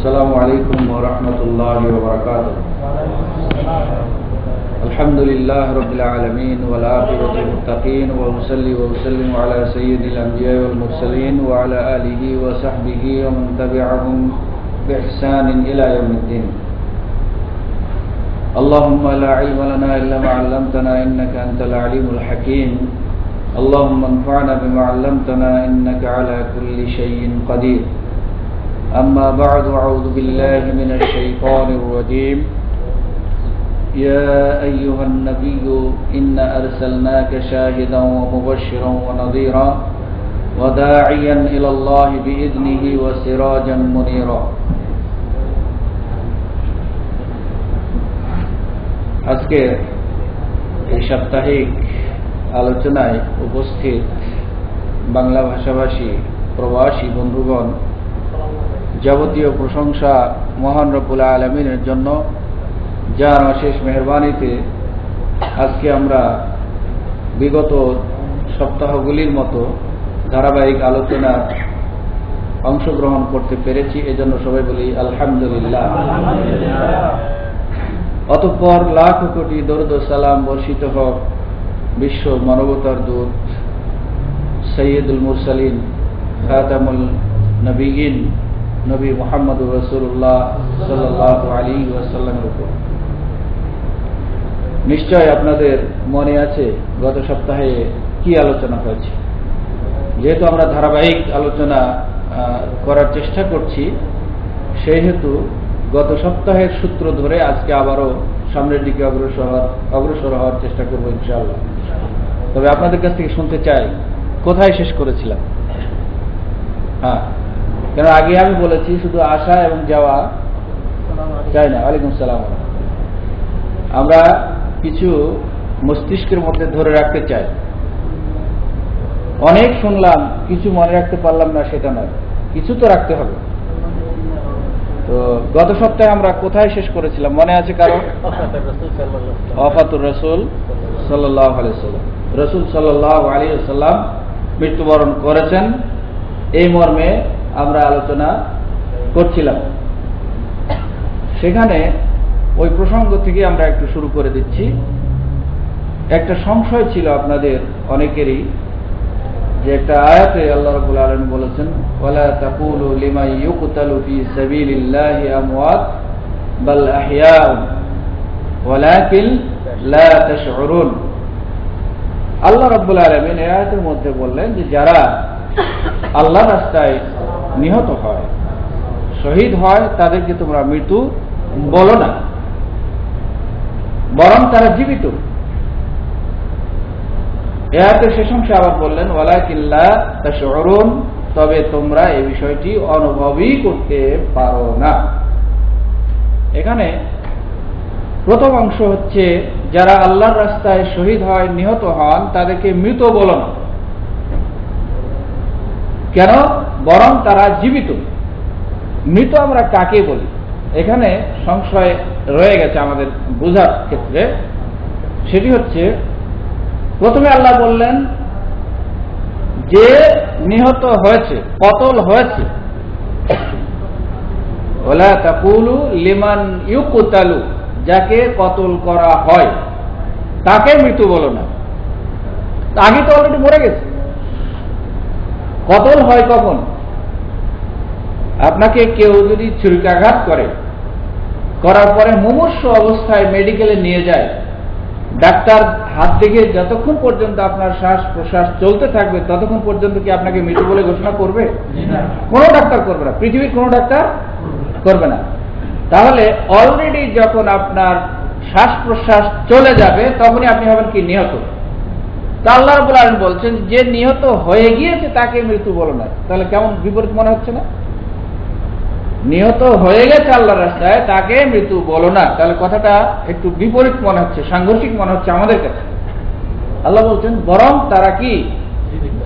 السلام عليكم ورحمة الله وبركاته. الحمد لله رب العالمين والعاقبة للمتقين وأصلي وأسلم على سيد الأنبياء والمرسلين وعلى آله وصحبه ومن تبعهم بإحسان إلى يوم الدين. اللهم لا علم لنا إلا ما علمتنا إنك أنت العليم الحكيم. اللهم انفعنا بما علمتنا إنك على كل شيء قدير. أما بعد، أعوذ بالله من الشيطان الرجيم. يا أيها النبي إنا أرسلناك شاهدا ومبشرا ونذيرا وداعيا إلى الله بإذنه وسراجا منيرا. আজকে এই সাপ্তাহিক আলোচনায় উপস্থিত বাংলা ভাষাভাষী প্রবাসী বন্ধুগণ, যাবতীয় প্রশংসা মহান রব্বুল আলামিনের জন্য, যার অশেষ মেহেরবানিতে আজকে আমরা বিগত সপ্তাহগুলির মতো ধারাবাহিক আলোচনার অংশগ্রহণ করতে পেরেছি। এজন্য সবাই বলি আলহামদুলিল্লাহ। অতঃপর লাখ কোটি দরুদ ও সালাম বর্ষিত হোক বিশ্ব মানবতার দূত সৈয়দুল মুরসালিন খাতামুল নবীন নবী মুহাম্মদুর রাসূলুল্লাহ সাল্লাল্লাহু আলাইহি ওয়াসাল্লামের উপর। নিশ্চয় আপনাদের মনে আছে গত সপ্তাহে কি আলোচনা হয়েছে। যেহেতু আমরা ধারাবাহিক আলোচনা করার চেষ্টা করছি, সেহেতু গত সপ্তাহের সূত্র ধরে আজকে আবারও সামনের দিকে অগ্রসর হওয়ার চেষ্টা করবো ইনশাআল্লাহ। তবে আপনাদের কাছ থেকে শুনতে চাই কোথায় শেষ করেছিলাম। হ্যাঁ, কেন আগে আমি বলেছি শুধু আসা এবং যাওয়া চাই না। ওয়ালাইকুম সালাম। আমরা কিছু মস্তিষ্কের মধ্যে ধরে রাখতে চাই। অনেক শুনলাম, কিছু মনে রাখতে পারলাম না, সেটা নয়, কিছু তো রাখতে হবে। তো গত সপ্তাহে আমরা কোথায় শেষ করেছিলাম মনে আছে কারো? ওয়াফাতুর রাসূল সাল্লাল্লাহু আলাইহি ওয়াসাল্লাম। রাসূল সাল্লাল্লাহু আলাইহি ওয়াসাল্লাম মৃত্যুবরণ করেছেন, এই মর্মে আমরা আলোচনা করছিলাম। সেখানে ওই প্রসঙ্গ থেকে আমরা একটু শুরু করে দিচ্ছি। একটা সংশয় ছিল আপনাদের অনেকেরই, যে একটা আয়াতে আল্লাহ রাব্বুল আলামিন বলেছেন, ওয়ালা তাকুলু লিমান ইউকতালু ফি সাবিলিল্লাহি আমওয়াত বাল আহইয়াউন ওয়ালাকিন লা তাশউরুন। আল্লাহ রাব্বুল আলামিন এই আয়াতের মধ্যে বললেন যে যারা আল্লাহর রাস্তায় নিহত হয়, শহীদ হয়, তাদেরকে তোমরা মৃত্যু বলো না, বরং তারা জীবিত। এতে শেষ অংশে আবার বললেন ওয়ালাকিন লা তাশউরুন, তবে তোমরা এই বিষয়টি অনুভবই করতে পারো না। এখানে প্রথম অংশ হচ্ছে যারা আল্লাহর রাস্তায় শহীদ হয়, নিহত হন, তাদেরকে মৃত বলো না। কেন? বরং তারা জীবিত। মৃত আমরা কাকে বলি? এখানে সংশয় রয়ে গেছে আমাদের বোঝার ক্ষেত্রে। সেটি হচ্ছে, প্রথমে আল্লাহ বললেন যে নিহত হয়েছে, কতল হয়েছে, ওয়ালা তাকুলু লিমান ইউকতালু, যাকে কতল করা হয় তাকে মৃত্যু বলো না। আগে তো অলরেডি মরে গেছে। কতল হয় কখন? আপনাকে কেউ যদি ছুরিকাঘাত করে, করার পরে মুমূর্ষ অবস্থায় মেডিকেলে নিয়ে যায়, ডাক্তার হাত থেকে যতক্ষণ পর্যন্ত আপনার শ্বাস প্রশ্বাস চলতে থাকবে ততক্ষণ পর্যন্ত কি আপনাকে মৃত বলে ঘোষণা করবে? কোনো ডাক্তার করবে না, পৃথিবীর কোনো ডাক্তার করবে না। তাহলে অলরেডি যখন আপনার শ্বাস প্রশ্বাস চলে যাবে তখনই আপনি হবেন কি? নিহত। তা আল্লাহ রাব্বুল আলামিন বলছেন যে নিহত হয়ে গিয়েছে তাকে মৃত্যু বলো না। তাহলে কেমন বিপরীত মনে হচ্ছে না? নিহত হয়ে গেছে আল্লাহর রাস্তায়, তাকে মৃত্যু বলো না। তাহলে কথাটা একটু বিপরীত মনে হচ্ছে, সাংঘর্ষিক মনে হচ্ছে আমাদের কাছে। আল্লাহ বলছেন বরং তারা কি?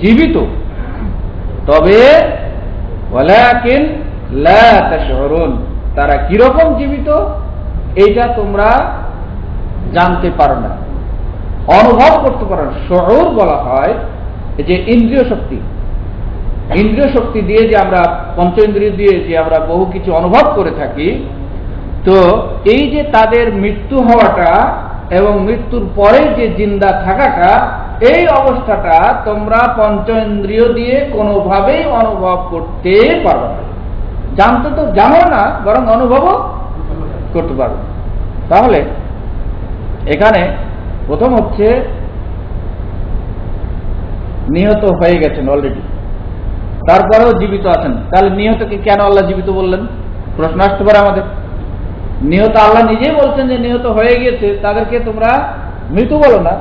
জীবিত। তবে ওয়ালাকিন লা তাশউরুন, তারা কিরকম জীবিত এইটা তোমরা জানতে পারো না, অনুভব করতে পারো না। শুউর বলা হয় যে ইন্দ্রিয় শক্তি। ইন্দ্রিয় শক্তি দিয়ে যে আমরা, পঞ্চ ইন্দ্রিয় দিয়ে যে আমরা বহু কিছু অনুভব করে থাকি, তো এই যে তাদের মৃত্যু হওয়াটা এবং মৃত্যুর পরে যে জিন্দা থাকাটা, এই অবস্থাটা তোমরা পঞ্চ ইন্দ্রিয় দিয়ে কোনোভাবেই অনুভব করতে পারবে না। জানতে তো জানো না, বরং অনুভবও করতে পারবে। তাহলে এখানে প্রথম হচ্ছে নিহত হয়ে গেছেন অলরেডি, তারপরেও জীবিত আছেন। তাহলে নিহতকে কেন আল্লাহ জীবিত বললেন? প্রশ্ন আসতে পারে আমাদের। নিহত আল্লাহ নিজেই বলছেন যে নিহত হয়ে গিয়েছে, তাদেরকে তোমরা মৃত বলো না,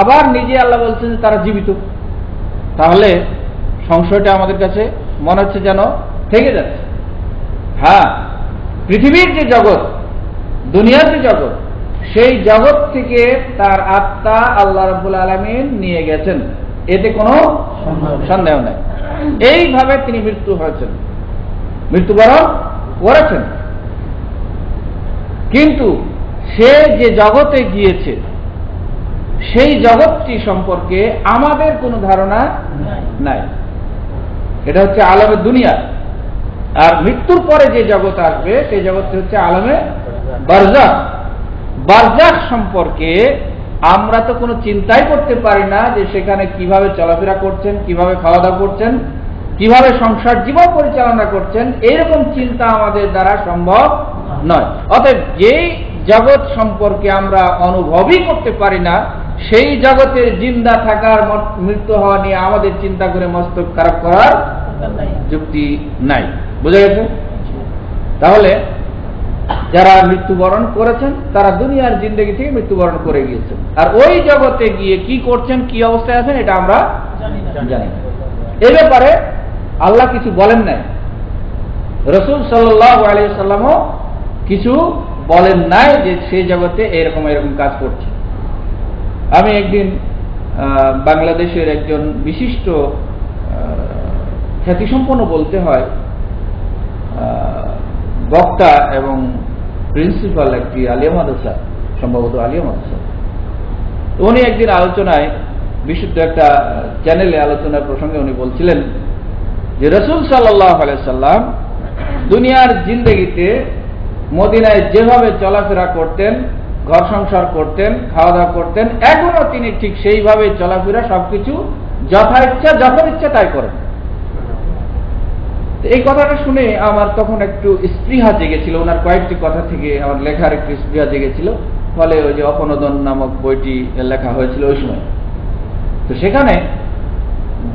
আবার নিজে আল্লাহ বলছেন যে তারা জীবিত। তাহলে সংশয়টা আমাদের কাছে মনে হচ্ছে যেন থেকে যাচ্ছে। হ্যাঁ, পৃথিবীর যে জগৎ, দুনিয়ার যে জগৎ, সেই জগৎ থেকে তার আত্মা আল্লাহ রাব্বুল আলামিন নিয়ে গেছেন, এতে কোনো সন্দেহ নেই। এইভাবে তিনি মৃত্যু হয়েছেন, মৃত্যুবরণ করেছেন। কিন্তু সে যে জগতে গিয়েছে, সেই জগৎটি সম্পর্কে আমাদের কোনো ধারণা নাই। এটা হচ্ছে আলমে দুনিয়া। আর মৃত্যুর পরে যে জগৎ আসবে, সেই জগৎটি হচ্ছে আলমে বারজাখ। বারজাখ সম্পর্কে আমরা তো কোনো চিন্তাই করতে পারি না যে সেখানে কিভাবে চলাফেরা করছেন, কিভাবে খাওয়া দাওয়া করছেন, কিভাবে সংসার জীবন পরিচালনা করছেন, এইরকম চিন্তা আমাদের দ্বারা সম্ভব নয়। অতএব যেই জগৎ সম্পর্কে আমরা অনুভবই করতে পারি না, সেই জগতের জিন্দা থাকার, মৃত্যু হওয়া নিয়ে আমাদের চিন্তা করে মস্তক খারাপ করার যুক্তি নাই। বুঝা গেছে? তাহলে যারা মৃত্যুবরণ করেছেন তারা দুনিয়ার জিন্দেগি থেকে মৃত্যুবরণ করে গিয়েছেন, আর ওই জগতে গিয়ে কি করছেন, কি অবস্থায় আছেন, এটা আমরা জানি না। এ ব্যাপারে আল্লাহ কিছু বলেন নাই, রাসূল সাল্লাল্লাহু আলাইহি ওয়াসাল্লামও কিছু বলেন নাই যে সেই জগতে এরকম এরকম কাজ করছে। আমি একদিন বাংলাদেশের একজন বিশিষ্ট খ্যাতিসম্পন্ন বলতে হয় বক্তা এবং প্রিন্সিপাল একটি আলিয়া মাদ্রাসা, সম্ভবত আলিয়া মাদ্রাসা, উনি একদিন আলোচনায়, বিশুদ্ধ একটা চ্যানেলে আলোচনার প্রসঙ্গে উনি বলছিলেন যে রাসূল সাল্লাল্লাহু আলাইহি ওয়াসাল্লাম দুনিয়ার জিন্দেগিতে মদিনায় যেভাবে চলাফেরা করতেন, ঘর সংসার করতেন, খাওয়া দাওয়া করতেন, এখনো তিনি ঠিক সেইভাবে চলাফেরা, সবকিছু যথা ইচ্ছা যখন ইচ্ছা তাই করেন। এই কথাটা শুনে আমার তখন একটু স্পৃহা জেগেছিল, ওনার কয়েকটি কথা থেকে আমার লেখার একটু স্পৃহা জেগেছিল। ফলে ওই যে অপনোদন নামক বইটি লেখা হয়েছিল ওই সময়। তো সেখানে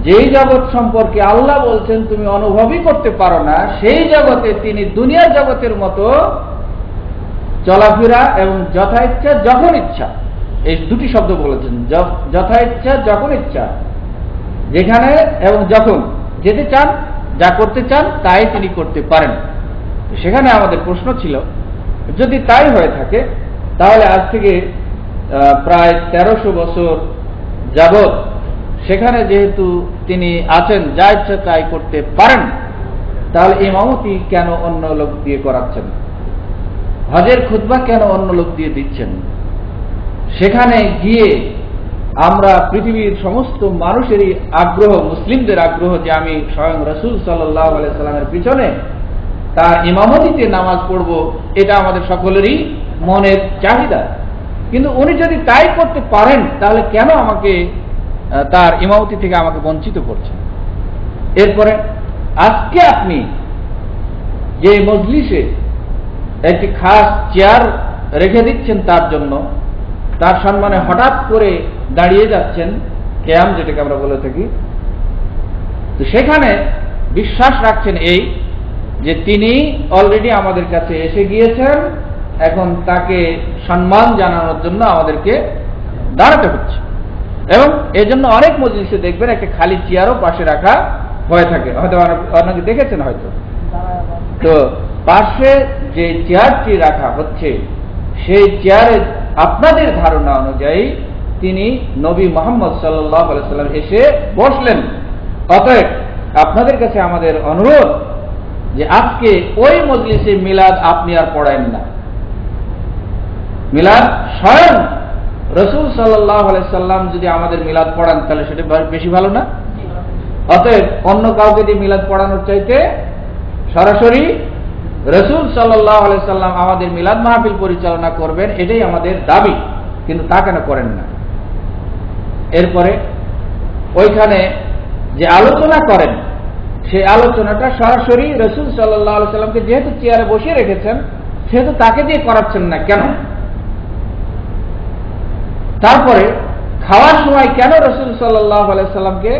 যেই জগৎ সম্পর্কে আল্লাহ বলছেন তুমি অনুভবই করতে পারো না, সেই জগতে তিনি দুনিয়ার জগতের মতো চলাফেরা এবং যথা ইচ্ছা যখন ইচ্ছা, এই দুটি শব্দ বলেছেন, যথা ইচ্ছা যখন ইচ্ছা, যেখানে এবং যখন যেতে চান, যা করতে চান তাই তিনি করতে পারেন। সেখানে আমাদের প্রশ্ন ছিল, যদি তাই হয়ে থাকে তাহলে আজ থেকে প্রায় 1300 বছর যাবৎ সেখানে যেহেতু তিনি আছেন, যা ইচ্ছা তাই করতে পারেন, তাহলে ইমামতি কেন অন্য লোক দিয়ে করাচ্ছেন? হজের খুতবা কেন অন্য লোক দিয়ে দিচ্ছেন? সেখানে গিয়ে আমরা পৃথিবীর সমস্ত মানুষেরই আগ্রহ, মুসলিমদের আগ্রহ যে আমি স্বয়ং রাসূল সাল্লাল্লাহু আলাইহি সাল্লামের পিছনে তার ইমামতিতে নামাজ পড়ব, এটা আমাদের সকলেরই মনের চাহিদা। কিন্তু উনি যদি তাই করতে পারেন, তাহলে কেন আমাকে তার ইমামতি থেকে আমাকে বঞ্চিত করছেন? এরপরে আজকে আপনি যে মজলিসে একটি খাস চেয়ার রেখে দিচ্ছেন তার জন্য, তার সম্মানে হঠাৎ করে দাঁড়িয়ে যাচ্ছেন, কিয়াম যেটাকে আমরা বলে থাকি, তো সেখানে বিশ্বাস রাখছেন এই যে তিনি অলরেডি আমাদের কাছে এসে গিয়েছেন, এখন তাকে সম্মান জানানোর জন্য আমাদেরকে দাঁড়াতে হচ্ছে। এবং এই জন্য অনেক মজলিসে দেখবেন একটা খালি চেয়ারও পাশে রাখা হয়ে থাকে, হয়তো অনেকে দেখেছেন হয়তো। তো পাশে যে চেয়ারটি রাখা হচ্ছে, সেই চেয়ারে আপনাদের ধারণা অনুযায়ী তিনি নবী মুহাম্মদ সাল্লাল্লাহু আলাইহি ওয়াসাল্লাম এসে বসলেন। অতএব আপনাদের কাছে আমাদের অনুরোধ যে আজকে ওই মজলিসে মিলাদ আপনি আর পড়ায়েন না। মিলাদ স্বয়ং রাসূল সাল্লাল্লাহু আলাইহি ওয়াসাল্লাম যদি আমাদের মিলাদ পড়ান, তাহলে সেটা বেশি ভালো না? অতএব অন্য কাউকে দিয়ে মিলাদ পড়ানোর চাইতে সরাসরি রাসূল সাল্লাল্লাহু আলাইহি সাল্লাম আমাদের মিলাদ মাহফিল পরিচালনা করবেন, এটাই আমাদের দাবি। কিন্তু তা কেন করেন না? এরপরে ওইখানে যে আলোচনা করেন, সেই আলোচনাটা সরাসরি রাসূল সাল্লাল্লাহু আলাইহি সাল্লামকে যেহেতু চেয়ারে বসিয়ে রেখেছেন, সেহেতু তাকে দিয়ে করাচ্ছেন না কেন? তারপরে খাওয়ার সময় কেন রাসূল সাল্লাল্লাহু আলাইহি সাল্লামকে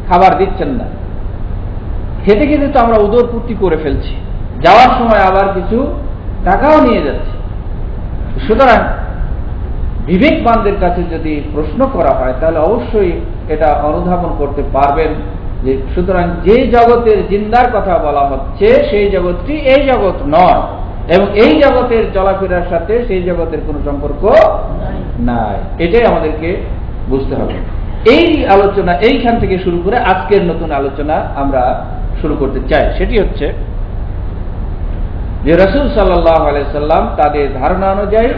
খাবার দিচ্ছেন না? খেতে খেতে তো আমরা উদরপূর্তি করে ফেলছি, যাওয়ার সময় আবার কিছু টাকাও নিয়ে যাচ্ছি। সুতরাং বিবেকবানদের কাছে যদি প্রশ্ন করা হয় তাহলে অবশ্যই এটা অনুধাবন করতে পারবেন যে সুতরাং যে জগতের জিন্দার কথা বলা হচ্ছে সেই জগৎটি এই জগৎ নয়, এবং এই জগতের চলাফেরার সাথে সেই জগতের কোনো সম্পর্ক নাই। এটাই আমাদেরকে বুঝতে হবে। এই আলোচনা এইখান থেকে শুরু করে আজকের নতুন আলোচনা আমরা শুরু করতে চাই। সেটি হচ্ছে যে রাসূল সাল্লাল্লাহু আলাইহি সাল্লাম তাদের ধারণা অনুযায়ী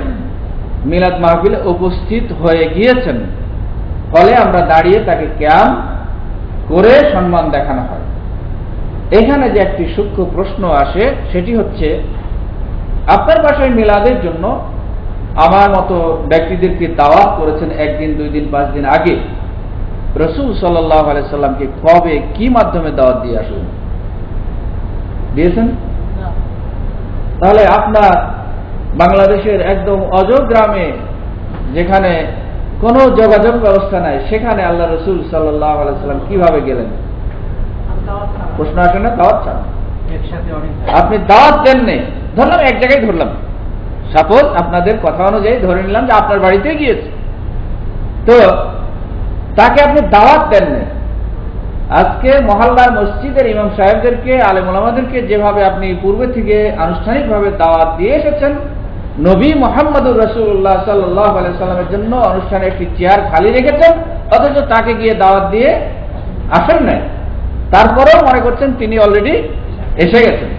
মিলাদ মাহফিলে উপস্থিত হয়ে গিয়েছেন, ফলে আমরা দাঁড়িয়ে তাকে কিয়াম করে সম্মান দেখানো হয়। এখানে যে একটি সূক্ষ্ম প্রশ্ন আসে সেটি হচ্ছে, আপনার বাসায় মিলাদের জন্য আমার মতো ব্যক্তিদেরকে দাওয়াত করেছেন একদিন, 2 দিন, 5 দিন আগে। রাসূল সাল্লাল্লাহু আলাইহি সাল্লামকে কবে কি মাধ্যমে দাওয়াত দিয়ে আসলেন? দিয়েছেন? তাহলে আপনার বাংলাদেশের একদম অজর গ্রামে, যেখানে কোনো যোগাযোগ ব্যবস্থা নাই, সেখানে আল্লাহ রাসূল সাল্লাল্লাহু আলাইহি সাল্লাম কিভাবে গেলেন? প্রশ্ন আসে না? দাওয়াত ছাড়া আপনি দাওয়াত দেন নেই। ধরলাম এক জায়গায়, ধরলাম সাপোজ আপনাদের কথা অনুযায়ী ধরে নিলাম যে আপনার বাড়িতে গিয়েছে, তো তাকে আপনি দাওয়াত দেন নেই। আজকে মহল্লার মসজিদের ইমাম সাহেবদেরকে, আলেম ওলামাদেরকে যেভাবে আপনি পূর্বে থেকে আনুষ্ঠানিকভাবে দাওয়াত দিয়ে এসেছেন, নবী মুহাম্মদুর রাসূলুল্লাহ সাল্লাল্লাহু আলাইহি সাল্লামের জন্য অনুষ্ঠানে একটি চেয়ার খালি রেখেছেন, অথচ তাকে গিয়ে দাওয়াত দিয়ে আসেন নাই। তারপরেও মনে করছেন তিনি অলরেডি এসে গেছেন।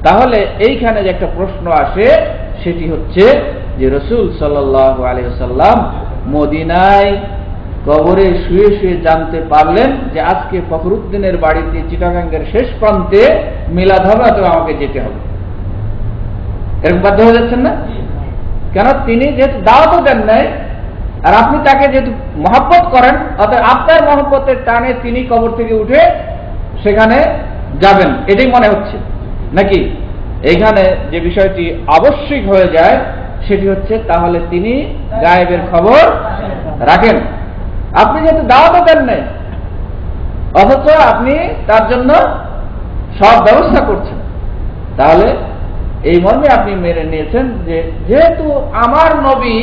তাহলে এইখানে যে একটা প্রশ্ন আসে সেটি হচ্ছে যে রাসূল সাল্লাল্লাহু আলাইহি ওয়াসাল্লাম মদিনায় কবরে শুয়ে শুয়ে জানতে পারলেন যে আজকে ফখরুদ্দিনের বাড়িতে চিটাগাঙ্গের শেষ প্রান্তে মিলাদ হবে, অথবা আমাকে যেতে হবে। এরকম বাধ্য হয়ে যাচ্ছেন না? কেন? তিনি যেহেতু দাওয়াতও দেন নাই, আর আপনি তাকে যেহেতু মহব্বত করেন, অর্থাৎ আপনার মহব্বতের টানে তিনি কবর থেকে উঠে সেখানে যাবেন, এটাই মনে হচ্ছে নাকি? এইখানে যে বিষয়টি আবশ্যিক হয়ে যায় সেটি হচ্ছে তাহলে তিনি গায়েবের খবর রাখেন। আপনি যেহেতু দাওয়াতও দেন নাই, অথচ আপনি তার জন্য সব ব্যবস্থা করছেন, তাহলে এই মর্মে আপনি মেনে নিয়েছেন যে যেহেতু আমার নবী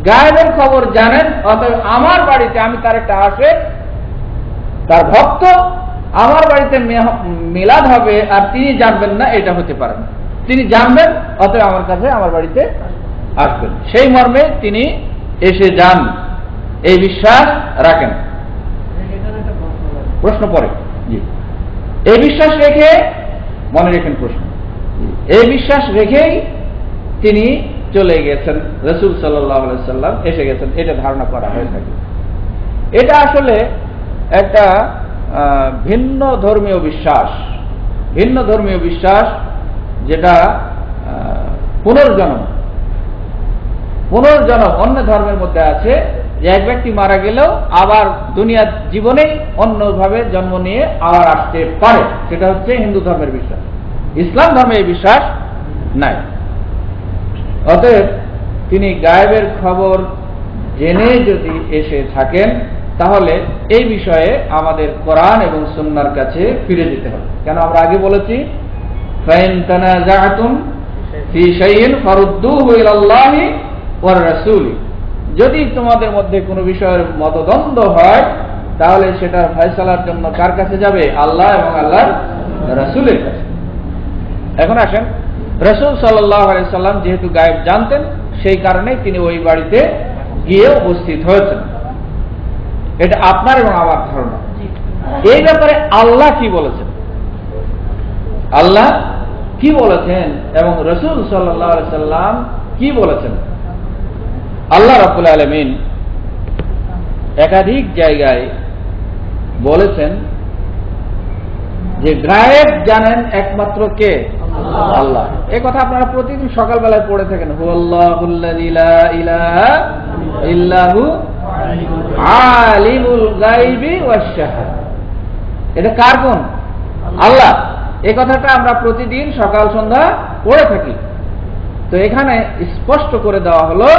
গায়েবের খবর জানেন, অতএব আমার বাড়িতে আমি তার একটা আসে, তার ভক্ত, আমার বাড়িতে মিলাদ হবে আর তিনি জানবেন না, এটা হতে পারে না। তিনি জানবেন, অতএব আমার কাছে, আমার বাড়িতে আসবেন। সেই মর্মে তিনি এসে যান, এই বিশ্বাস রাখেন। প্রশ্ন পরে, জি, এই বিশ্বাস রেখে মনে রেখেন প্রশ্ন, এই বিশ্বাস রেখেই তিনি চলে গেছেন, রাসূল সাল্লাল্লাহু আলাইহি সাল্লাম এসে গেছেন, এটা ধারণা করা হয়ে থাকে। এটা আসলে একটা ভিন্ন ধর্মীয় বিশ্বাস, ভিন্ন ধর্মীয় বিশ্বাস, যেটা পুনর্জন্ম অন্য ধর্মের মধ্যে আছে, যে এক ব্যক্তি মারা গেলেও আবার দুনিয়ার জীবনেই অন্যভাবে জন্ম নিয়ে আবার আসতে পারে, সেটা হচ্ছে হিন্দু ধর্মের বিশ্বাস। ইসলাম ধর্মে এই বিশ্বাস নাই। অতএব তিনি গায়েবের খবর জেনে যদি এসে থাকেন, তাহলে এই বিষয়ে আমাদের কোরআন এবং সুন্নাহর কাছে ফিরে যেতে হবে। কেন? আমরা আগে বলেছি, ফাইন তানাযাআতুম ফি শাইইন ফারুদ্দুহু ইলাল্লাহি ওয়ার রাসূলি, যদি তোমাদের মধ্যে কোনো বিষয়ের মতদ্বন্দ্ব হয় তাহলে সেটার ফয়সালার জন্য কার কাছে যাবে? আল্লাহ এবং আল্লাহর রাসূলের কাছে। এখন আসেন, রাসূল সাল্লাল্লাহু আলাইহি সাল্লাম যেহেতু গায়েব জানতেন, সেই কারণে তিনি ওই বাড়িতে গিয়ে উপস্থিত হয়েছেন। এটা আপনার এবং আমার ধারণা। এই ব্যাপারে আল্লাহ কি বলেছেন, আল্লাহ কি বলেছেন এবং রাসূল সাল্লাল্লাহু আলাইহি সাল্লাম কি বলেছেন? আল্লাহ রাব্বুল আলামিন একাধিক জায়গায় বলেছেন যে গায়েব জানেন একমাত্র কে? আল্লাহ। এই কথা আপনারা প্রতিদিন সকালবেলায় পড়ে থাকেন, হুয়াল্লাহুল্লাযী লা ইলাহা ইল্লাহু আলিমুল গায়বি ওয়াশ শাহাদা। এটা কার গুণ? আল্লাহ। এই কথাটা আমরা প্রতিদিন সকাল সন্ধ্যা পড়ে থাকি। তো এখানে স্পষ্ট করে দেওয়া হলো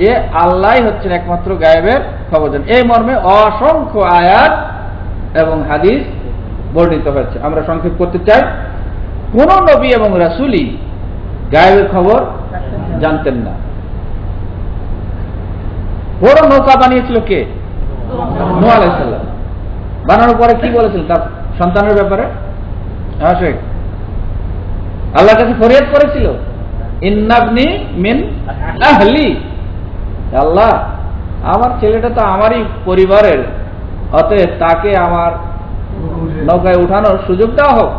যে আল্লাহই হচ্ছেন একমাত্র গায়েবের খবর জানেন। এই মর্মে অসংখ্য আয়াত এবং হাদিস বর্ণিত হয়েছে। আমরা সংক্ষেপ করতে চাই, কোন নবী এবং রাসূলই গায়েবের খবর জানতেন না। বড় নৌকা বানিয়েছিল কে? নূহ আলাইহিস সালাম। বানানোর পরে কি বলেছিলেন তার সন্তানের ব্যাপারে? আল্লাহর কাছে ফরিয়াদ করেছিল, ইন্নাবনি মিন আহলি, আল্লাহ আমার ছেলেটা তো আমারই পরিবারের, অতএব তাকে আমার নৌকায় উঠানোর সুযোগ দেওয়া হোক।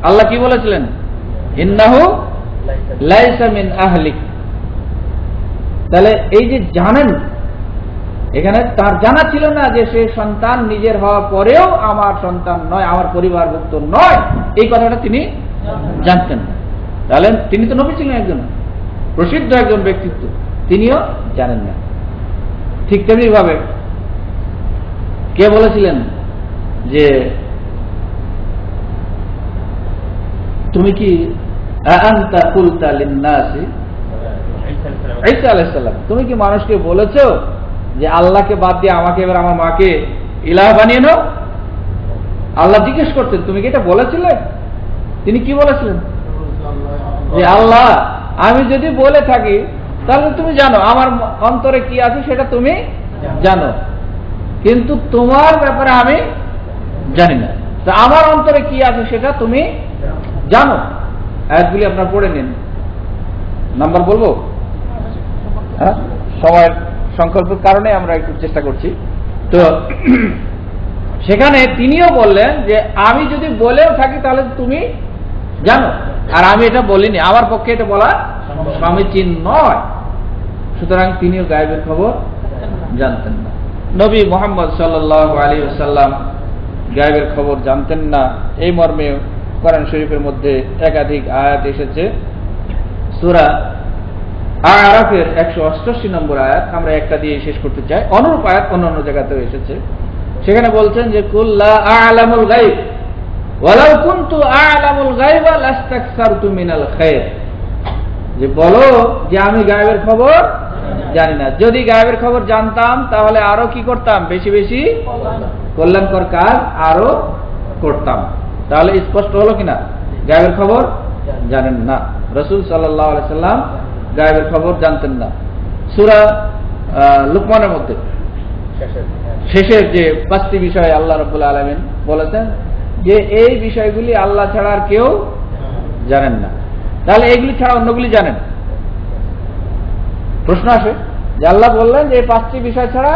আল্লাহ কি বলেছিলেন? ইন্নাহু লাইসা মিন আহলিক। তাহলে এই যে জানেন, এখানে তার জানা ছিল না যে সে সন্তান নিজের হওয়া পরেও আমার সন্তান নয়, আমার পরিবারভুক্ত নয়, এই কথাটা তিনি জানতেন না। তাহলে তিনি তো নবী ছিলেন, একজন প্রসিদ্ধ একজন ব্যক্তিত্ব, তিনিও জানেন না। ঠিক তেমনি ভাবে কে বলেছিলেন যে তুমি কি আনতা কুলতা লিন্নাসি, ঈসা আলাইহিস সালাম, তুমি কি মানুষকে বলেছো যে আল্লাহকে বাদ দিয়ে আমাকে এবার আমার মাকে ইলাহ বানিয়ে নাও? আল্লাহ জিজ্ঞেস করতেন, তুমি কি এটা বলেছিলে? তিনি কি বলেছিলেন? যে আল্লাহ আমি যদি বলে থাকি তাহলে তুমি জানো, আমার অন্তরে কি আছে সেটা তুমি জানো, কিন্তু তোমার ব্যাপারে আমি জানি না। তো আমার অন্তরে কি আছে সেটা তুমি জানো। আয়াতগুলি আপনারা পড়ে নিন। নাম্বার বলবো? হ্যাঁ, সময়ের সংকল্পের কারণে আমরা একটু চেষ্টা করছি। তো সেখানে তিনিও বললেন যে আমি যদি বলেও থাকি তাহলে তুমি জানো, আর আমি এটা বলিনি, আমার পক্ষে এটা বলা সমীচীন নয়। সুতরাং তিনিও গায়েবের খবর জানতেন না। নবী মুহাম্মদ সাল্লাল্লাহু আলাইহি ওয়াসাল্লাম গায়েবের খবর জানতেন না, এই মর্মে কোরআন শরীফের মধ্যে একাধিক আয়াত এসেছে। সূরা আরাফের 188 নম্বর আয়াত, আমরা একটা দিয়ে শেষ করতে চাই, অনুরূপ আয়াত অন্যান্য জায়গাতেও এসেছে। সেখানে বলছেন যে কুল লা আ'লামুল গায়ব ওয়ালাউ কুনতু আ'লামুল গায়বা লাস্তাকসারতু মিনাল খায়র, যে বলো যে আমি গায়েবের খবর জানি না, যদি গায়েবের খবর জানতাম তাহলে আরো কি করতাম? বেশি বেশি কল্যাণকর কাজ আরো করতাম। তাহলে স্পষ্ট হলো কিনা, গায়েবের খবর জানেন না। রাসূল সাল্লাল্লাহু আলাইহি সাল্লাম গায়েবের খবর জানতেন না। সূরা লুকমানের মধ্যে শেষের যে 5টি বিষয় আল্লাহ রাব্বুল আলামিন বলেছেন যে এই বিষয়গুলি আল্লাহ ছাড়া আর কেউ জানেন না। তাহলে এগুলি ছাড়া অন্যগুলি জানেন? প্রশ্ন আসে যে আল্লাহ বললেন যে এই 5টি বিষয় ছাড়া,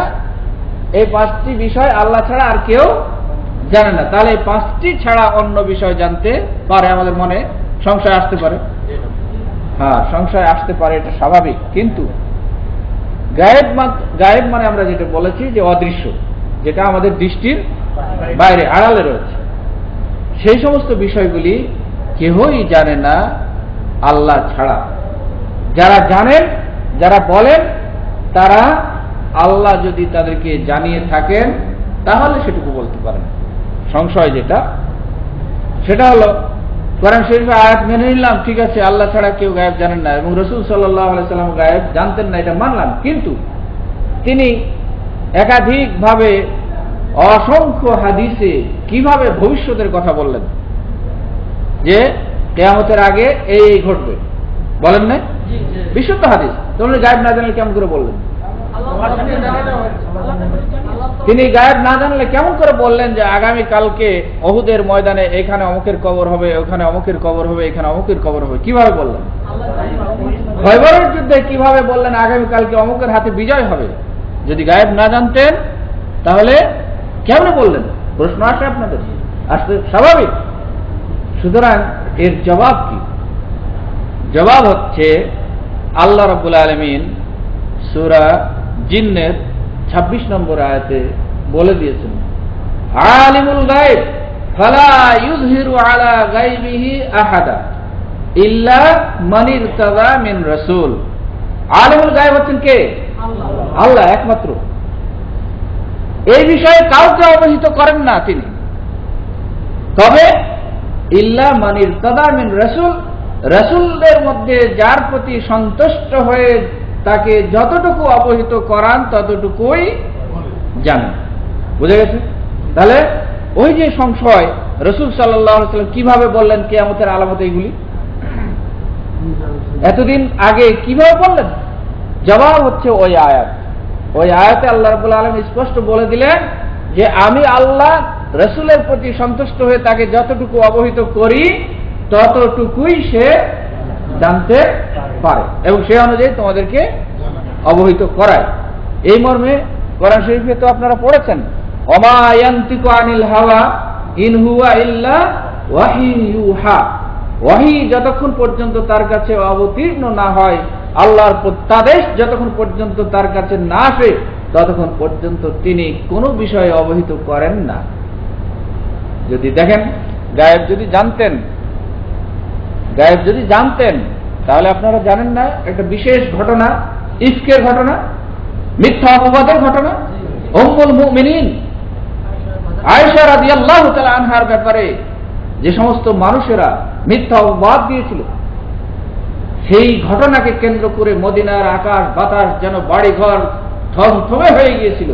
এই 5টি বিষয় আল্লাহ ছাড়া আর কেউ জানে না, তাহলে এই 5টি ছাড়া অন্য বিষয় জানতে পারে? আমাদের মনে সংশয় আসতে পারে। হ্যাঁ, সংশয় আসতে পারে, এটা স্বাভাবিক। কিন্তু গায়েব মানে আমরা যেটা বলেছি যে অদৃশ্য, যেটা আমাদের দৃষ্টির বাইরে আড়ালে রয়েছে, সেই সমস্ত বিষয়গুলি কেউই জানে না আল্লাহ ছাড়া। যারা জানেন, যারা বলেন, তারা আল্লাহ যদি তাদেরকে জানিয়ে থাকেন তাহলে সেটুকু বলতে পারেন। সংশয় যেটা, সেটা হলো কোরআন শরীফে আয়াত মেনে নিলাম, ঠিক আছে আল্লাহ ছাড়া কেউ গায়েব জানেন না, এবং রাসূল সাল্লাল্লাহু আলাইহি সাল্লাম গায়েব জানতেন না, এটা মানলাম। কিন্তু তিনি একাধিক ভাবে অসংখ্য হাদিসে কিভাবে ভবিষ্যতের কথা বললেন যে কিয়ামতের আগে এই ঘটবে, বলেন না? বিশুদ্ধ হাদিস। তাহলে গায়েব না জানলে কেমন করে বললেন? তিনি গায়েব না জানলে কেমন করে বললেন যে আগামী কালকে উহুদের ময়দানে এখানে অমুকের কবর হবে, ওখানে অমুকের কবর হবে, এখানে অমুকের কবর হবে? কিভাবে বললেন? খয়বরের যুদ্ধে কিভাবে বললেন আগামী কালকে অমুকের হাতে বিজয় হবে? যদি গায়েব না জানতেন তাহলে কেমনে বললেন? প্রশ্ন আসে আপনাদের, আসতে স্বাভাবিক। সুতরাং এর জবাব কি? জবাব হচ্ছে আল্লাহ রাব্বুল আলামিন সূরা জিন্নের 26 নম্বর আয়াতে বলে দিয়েছেন, আলিমুল গায়ব ফালা ইউযহিরু আলা গায়বিহি আহাদা ইল্লা মান ইরতাদা মিন রাসূল। আলিমুল গায়ব হচ্ছেন কে? আল্লাহ একমাত্র। এই বিষয়ে কাউকে অবহিত করেন না তিনি। তবে ইল্লা মান ইরতাদা মিন রাসূল, রাসূলদের মধ্যে যার প্রতি সন্তুষ্ট হয়ে তাকে যতটুকু অবহিত করান ততটুকুই জানেন। বুঝে গেছে? তাহলে ওই যে সংশয়, রাসূল সাল্লাল্লাহু আলাইহি ওয়াসাল্লাম কিভাবে বললেন কিয়ামতের আলামত এইগুলি, এতদিন আগে কিভাবে বললেন? জবাব হচ্ছে ওই আয়াত। ওই আয়াতে আল্লাহ রাব্বুল আলামিন স্পষ্ট বলে দিলেন যে আমি আল্লাহ রাসূলের প্রতি সন্তুষ্ট হয়ে তাকে যতটুকু অবহিত করি ততটুকুই সে জানতে পারে এবং সে অনুযায়ী তোমাদেরকে অবহিত করায়। এই মর্মে কোরআন শরীফে তো আপনারা পড়েছেন, ওমা ইয়ান্তিকু আনিল হাওয়া ইন হুয়া ইল্লা ওয়াহি ইউহা। ওয়াহি যতক্ষণ পর্যন্ত তার কাছে অবতীর্ণ না হয়, আল্লাহর প্রত্যাদেশ যতক্ষণ পর্যন্ত তার কাছে না আসে ততক্ষণ পর্যন্ত তিনি কোনো বিষয়ে অবহিত করেন না। যদি দেখেন গায়েব যদি জানতেন তাহলে আপনারা জানেন না একটা বিশেষ ঘটনা, ইফকের ঘটনা, মিথ্যা অপবাদের ঘটনা, উম্মুল মুমিনিন আয়েশা রাদিয়াল্লাহু তাআলা আনহার ব্যাপারে যে সমস্ত মানুষেরা মিথ্যা অপবাদ দিয়েছিল, সেই ঘটনাকে কেন্দ্র করে মদিনার আকাশ বাতাস যেন বাড়িঘর থমথমে হয়ে গিয়েছিল,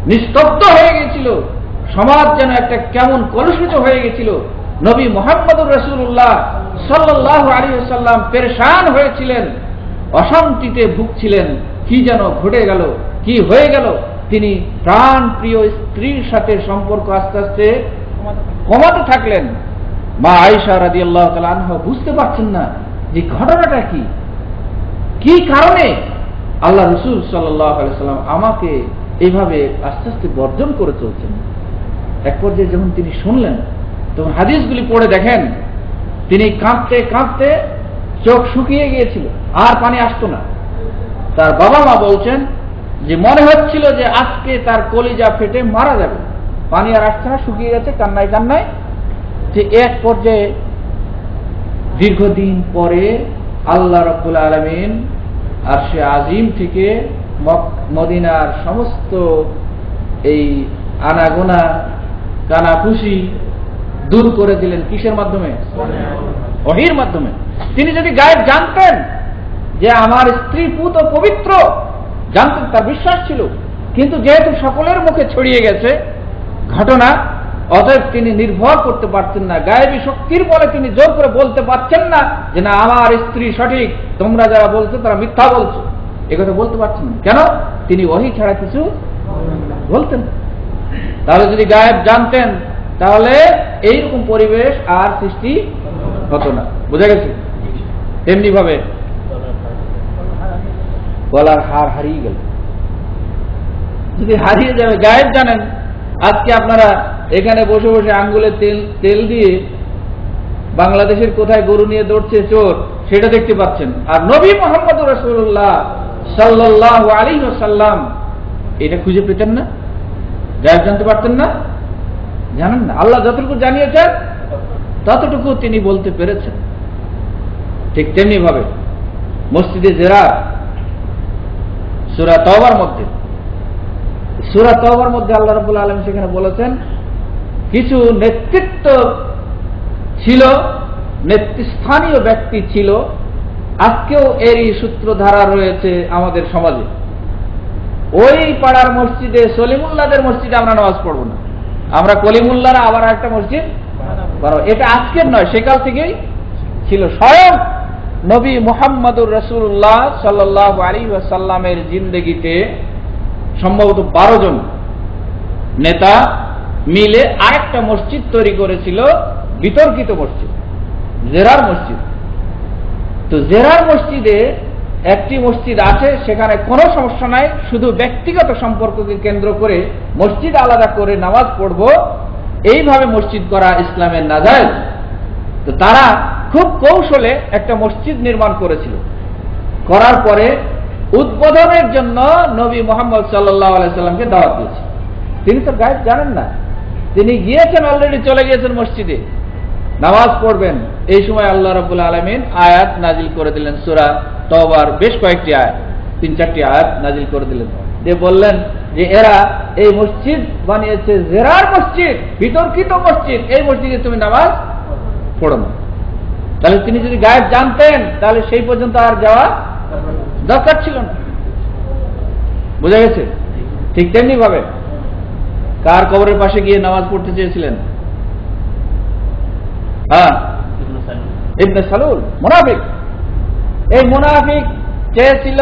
নিস্তব্ধ হয়ে গিয়েছিল, সমাজ যেন একটা কেমন কলুষিত হয়ে গেছিল। নবী মুহাম্মদুর রাসূলুল্লাহ সাল্লাল্লাহু আলাইহি ওয়াসাল্লাম পেরেশান হয়েছিলেন, অশান্তিতে ভুগছিলেন। কি যেন ঘটে গেল, কি হয়ে গেল। তিনি প্রাণ প্রিয় স্ত্রীর সাথে সম্পর্ক আস্তে আস্তে কমাতে থাকলেন। মা আয়েশা রাদিয়াল্লাহু তাআলা আনহা বুঝতে পারছেন না যে ঘটনাটা কি কারণে আল্লাহ রাসূল সাল্লাল্লাহু আলাইহি ওয়াসাল্লাম আমাকে এইভাবে আস্তে আস্তে বর্জন করে চলছেন। এক পর্যায়ে যখন তিনি শুনলেন তখন হাদিসগুলি পড়ে দেখেন তিনি কাঁদতে কাঁদতে চোখ শুকিয়ে গিয়েছিল, আর পানি আসতো না। তার বাবা মা বলছেন যে মনে হচ্ছিল যে আজকে তার কলিজা ফেটে মারা যাবে, পানি আর আসছে না, শুকিয়ে গেছে কান্নায় কান্নায়। যে এক পর্যায়ে দীর্ঘদিন পরে আল্লাহ রাব্বুল আলামিন আরশে আজিম থেকে মদিনার সমস্ত এই আনাগোনা কানাকুশি দূর করে দিলেন। কিসের মাধ্যমে? ওহীর মাধ্যমে। তিনি যদি গায়েব জানতেন যে আমার স্ত্রী পুত পবিত্র, জানতেন, তার বিশ্বাস ছিল, কিন্তু যেহেতু সকলের মুখে ছড়িয়ে গেছে ঘটনা, অতএব তিনি নির্ভর করতে পারছেন না। গায়েবী শক্তির বলে তিনি জোর করে বলতে পারছেন না যে না আমার স্ত্রী সঠিক, তোমরা যারা বলছো তারা মিথ্যা বলছো, একথা বলতে পারছেন না। কেন? তিনি ওহী ছাড়া কিছু বলতেন। তাহলে যদি গায়েব জানতেন তাহলে এইরকম পরিবেশ আর সৃষ্টি হতো না। বুঝা গেছে? তেমনি ভাবে গলার হার হারিয়ে গেল, যদি হারিয়ে যাবে, গায়েব জানেন। আজকে আপনারা এখানে বসে বসে আঙ্গুলে তেল দিয়ে বাংলাদেশের কোথায় গরু নিয়ে দৌড়ছে চোর সেটা দেখতে পাচ্ছেন, আর নবী মুহাম্মদুর রাসূলুল্লাহ সাল্লাল্লাহু আলাইহি ওয়াসাল্লাম এটা খুঁজে পেতেন না, গায়েব জানতে পারতেন না, জানেন না। আল্লাহ যতটুকু জানিয়েছেন ততটুকু তিনি বলতে পেরেছেন। ঠিক তেমনি ভাবে মসজিদে জিরার সূরা তাওবার মধ্যে আল্লাহ রাব্বুল আলামিন সেখানে বলেছেন কিছু নেতৃত্ব ছিল, নেতৃস্থানীয় ব্যক্তি ছিল, আজকেও এরই সূত্রধারা রয়েছে আমাদের সমাজে। ওই পাড়ার মসজিদে সলিমুল্লাহদের মসজিদে আমরা নামাজ পড়ব না, আমরা কলিমুল্লাহরা আবার একটা মসজিদ বানাবো। এটা আজকের নয়, সেকাল থেকেই ছিল। স্বয়ং নবী মুহাম্মদুর রাসূলুল্লাহ সাল্লাল্লাহু আলাইহি ওয়াসাল্লামের জিন্দেগিতে সম্ভবত 12 জন নেতা মিলে আরেকটা মসজিদ তৈরি করেছিল, বিতর্কিত মসজিদ, জেরার মসজিদ। তো জেরার মসজিদে একটি মসজিদ আছে, সেখানে কোনো সমস্যা নাই, শুধু ব্যক্তিগত সম্পর্ককে কেন্দ্র করে মসজিদ আলাদা করে নামাজ পড়ব, এইভাবে মসজিদ করা ইসলামের নাজায়েজ। তো তারা খুব কৌশলে একটা মসজিদ নির্মাণ করেছিল, করার পরে উদ্বোধনের জন্য নবী মুহাম্মদ সাল্লাল্লাহু আলাইহি সাল্লামকে দাওয়াত দিয়েছে। তিনি তো গায়েব জানেন না, তিনি গিয়েছেন, অলরেডি চলে গিয়েছেন মসজিদে, নামাজ পড়বেন। এই সময় আল্লাহ রাব্বুল আলামিন আয়াত নাজিল করে দিলেন, সূরা তওবার বেশ কয়েকটি আয়াত, 3-4টি আয়াত নাজিল করে দিলেন, যে বললেন যে এরা এই মসজিদ বানিয়েছে জেরার মসজিদ, বিতর্কিত মসজিদ, এই মসজিদে তুমি নামাজ পড়ো না। তাহলে তিনি যদি গায়েব জানতেন তাহলে সেই পর্যন্ত আর যাওয়া দরকার ছিল না। বোঝা গেছে? ঠিক তেমনি ভাবে কার কবরের পাশে গিয়ে নামাজ পড়তে চেয়েছিলেন? হ্যাঁ, ইবনে সালুল, মুনাফিক। এই মুনাফিক চেয়েছিল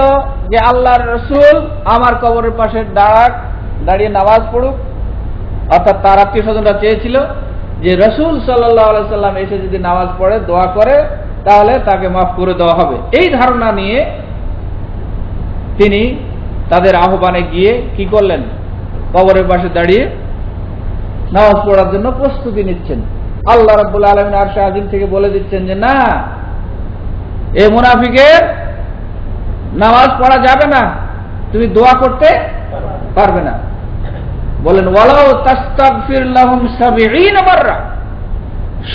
যে আল্লাহর রাসূল আমার কবরের পাশে দাঁড়িয়ে নামাজ পড়ুক, অর্থাৎ তার আত্মীয় স্বজনরা চেয়েছিল যে রাসূল সাল্লাল্লাহু আলাইহি সাল্লাম এসে যদি নামাজ পড়ে, দোয়া করে, তাহলে তাকে মাফ করে দেওয়া হবে। এই ধারণা নিয়ে তিনি তাদের আহ্বানে গিয়ে কি করলেন? কবরের পাশে দাঁড়িয়ে নামাজ পড়ার জন্য প্রস্তুতি নিচ্ছেন। আল্লাহ রাব্বুল আলামিন আরশে আজিম থেকে বলে দিচ্ছেন যে না, এই মুনাফিকের নামাজ পড়া যাবে না, তুমি দোয়া করতে পারবে না। বলেন ওয়ালাউ তাস্তাগফির লাহুম ৭০ মাররা,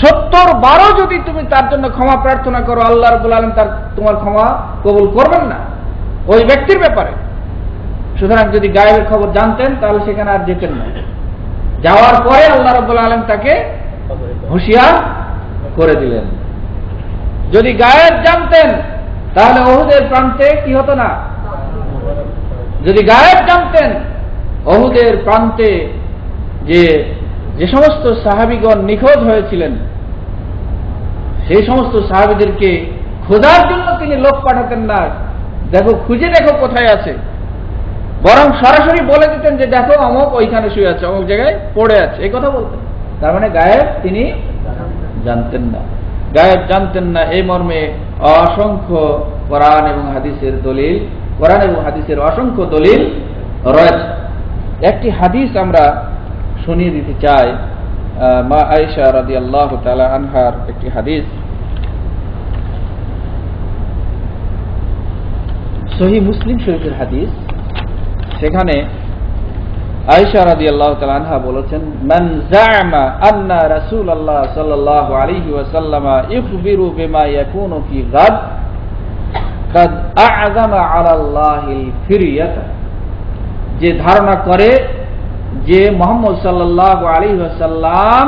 ৭০ বারও যদি তুমি তার জন্য ক্ষমা প্রার্থনা করো, আল্লাহ রাব্বুল আলামিন তোমার ক্ষমা কবুল করবেন না ওই ব্যক্তির ব্যাপারে। সুতরাং যদি গায়েবের খবর জানতেন তাহলে সেখানে আর যেতেন না। যাওয়ার পরে আল্লাহ রাব্বুল আলামিন তাকে হুঁশিয়ার করে দিলেন। যদি গায়েব জানতেন তাহলে উহুদের প্রান্তে কি হতো না? যদি গায়েব জানতেন উহুদের প্রান্তে যে সমস্ত সাহাবীগণ নিখোঁজ হয়েছিলেন, সেই সমস্ত সাহাবীদেরকে খোঁজার জন্য তিনি লোক পাঠাতেন না, দেখো খুঁজে দেখো কোথায় আছে, বরং সরাসরি বলে দিতেন যে দেখো অমুক ওইখানে শুয়ে আছে, অমুক জায়গায় পড়ে আছে, এই কথা বলতেন। তার মানে গায়েব তিনি জানতেন না। গায়েব জানতেন না এই মর্মে অসংখ্য কোরআন এবং হাদিসের দলিল, কোরআন এবং হাদিসের অসংখ্য দলিল রয়েছে। একটি হাদিস আমরা শুনিয়ে দিতে চাই, মা আয়েশা রাদিয়াল্লাহু তাআলা আনহার একটি হাদিস, সহিহ মুসলিম শরীফের হাদিস। সেখানে আয়েশা রাদিয়াল্লাহু তাআলা আনহা বলেছেন, মান জা'মা আন্না রাসূলুল্লাহ সাল্লাল্লাহু আলাইহি ওয়াসাল্লাম ইখবিরু বিমা ইয়াকুনু ফি গাদ কাদ আ'যামা আলা আল্লাহিল ফিরিয়াতা, যে ধারণা করে যে মুহাম্মদ সাল্লাল্লাহু আলাইহি ওয়াসাল্লাম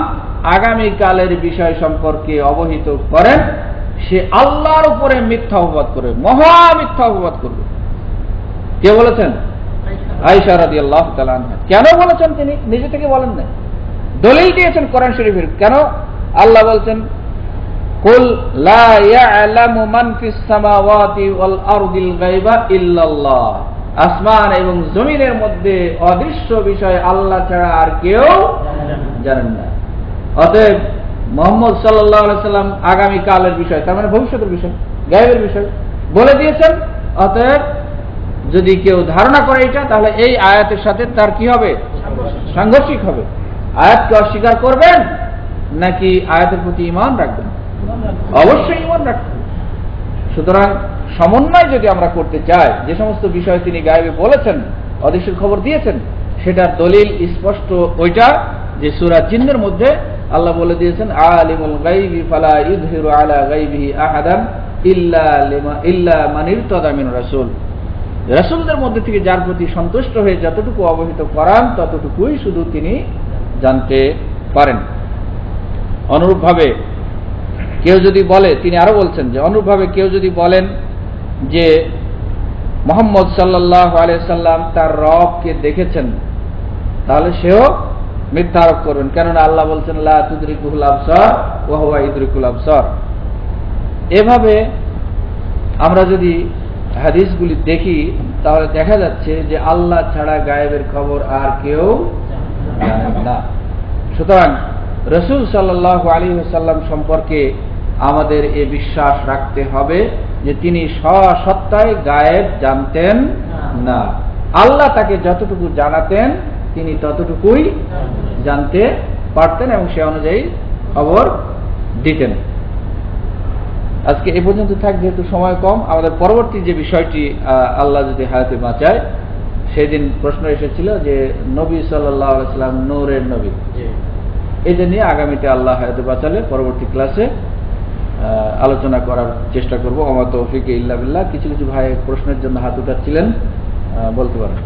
আগামী কালের বিষয় সম্পর্কে অবহিত করেন, সে আল্লাহর উপরে মিথ্যা অপবাদ করে, মহা মিথ্যা অপবাদ করবে। কে বলেছেন? আয়েশা রাদিয়াল্লাহু তাআলা আনহা। কেন বলেছেন? তিনি নিজে থেকে বলেন না, দলিল দিয়েছেন কোরআন শরীফের। কেন? আল্লাহ বলছেন কুল লা ইয়ালামু মান ফিস সামাওয়াতি ওয়াল আরদিল গায়বা ইল্লাল্লাহ, আসমান এবং জমিনের মধ্যে অদৃশ্য বিষয় আল্লাহ ছাড়া আর কেউ জানেন না। অতএব মুহাম্মদ সাল্লাল্লাহু আলাইহি সাল্লাম আগামী কালের বিষয়, তার মানে ভবিষ্যতের বিষয়, গায়েবের বিষয় বলে দিয়েছেন। অতএব যদি কেউ ধারণা করে এটা, তাহলে এই আয়াতের সাথে তার কি হবে? সাংঘর্ষিক হবে। আয়াতকে অস্বীকার করবেন নাকি আয়াতের প্রতি ঈমান রাখবেন? অবশ্যই ঈমান রাখবেন। সুতরাং সমন্বয় যদি আমরা করতে চাই, যে সমস্ত বিষয় তিনি গায়েবে বলেছেন, অদৃশ্যের খবর দিয়েছেন, সেটার দলিল স্পষ্ট ওইটা যে সূরা জিন্নের মধ্যে আল্লাহ বলে দিয়েছেন, আলিমুল গায়বি ফালা ইযহিরু আলা গায়বিহি আহাদান ইল্লা মান ইরতাদা মিন রাসূল, রাসূলদের মধ্যে থেকে যার প্রতি সন্তুষ্ট হয়ে যতটুকু অবহিত করান ততটুকুই শুধু তিনি জানতে পারেন। অনুরূপভাবে কেউ যদি বলে, তিনি আরো বলছেন যে অনুরূপভাবে কেউ যদি বলেন যে মুহাম্মদ সাল্লাল্লাহু আলাইহি সাল্লাম তার রবকে দেখেছেন, তাহলে সেও মিথ্যা আরোপ করবেন। কেননা আল্লাহ বলছেন লা তুদরিকুল আবসার ওয়া হুয়া ইদরিকুল আবসার। এভাবে আমরা যদি হাদিসগুলি দেখি তাহলে দেখা যাচ্ছে যে আল্লাহ ছাড়া গায়েবের খবর আর কেউ জানেন না। সুতরাং রাসূল সাল্লাল্লাহু আলাইহি ওয়াসাল্লাম সম্পর্কে আমাদের এই বিশ্বাস রাখতে হবে যে তিনি সত্তায় গায়েব জানতেন না। আল্লাহ তাকে যতটুকু জানাতেন তিনি ততটুকুই জানতে পারতেন এবং সে অনুযায়ী খবর দিতেন। আজকে এ পর্যন্ত থাক, যেহেতু সময় কম। আমাদের পরবর্তী যে বিষয়টি, আল্লাহ যদি হায়াতে বাঁচায়, সেদিন প্রশ্ন এসেছিল যে নবী সাল্লাল্লাহু আলাইহি ওয়াসাল্লাম নূরের নবী, এটা নিয়ে আগামীতে আল্লাহ হায়াতে বাঁচালে পরবর্তী ক্লাসে আলোচনা করার চেষ্টা করব। ওমা তৌফিক ইল্লা বিল্লাহ। কিছু কিছু ভাই প্রশ্নের জন্য হাত উঠাচ্ছিলেন, বলতে পারেন।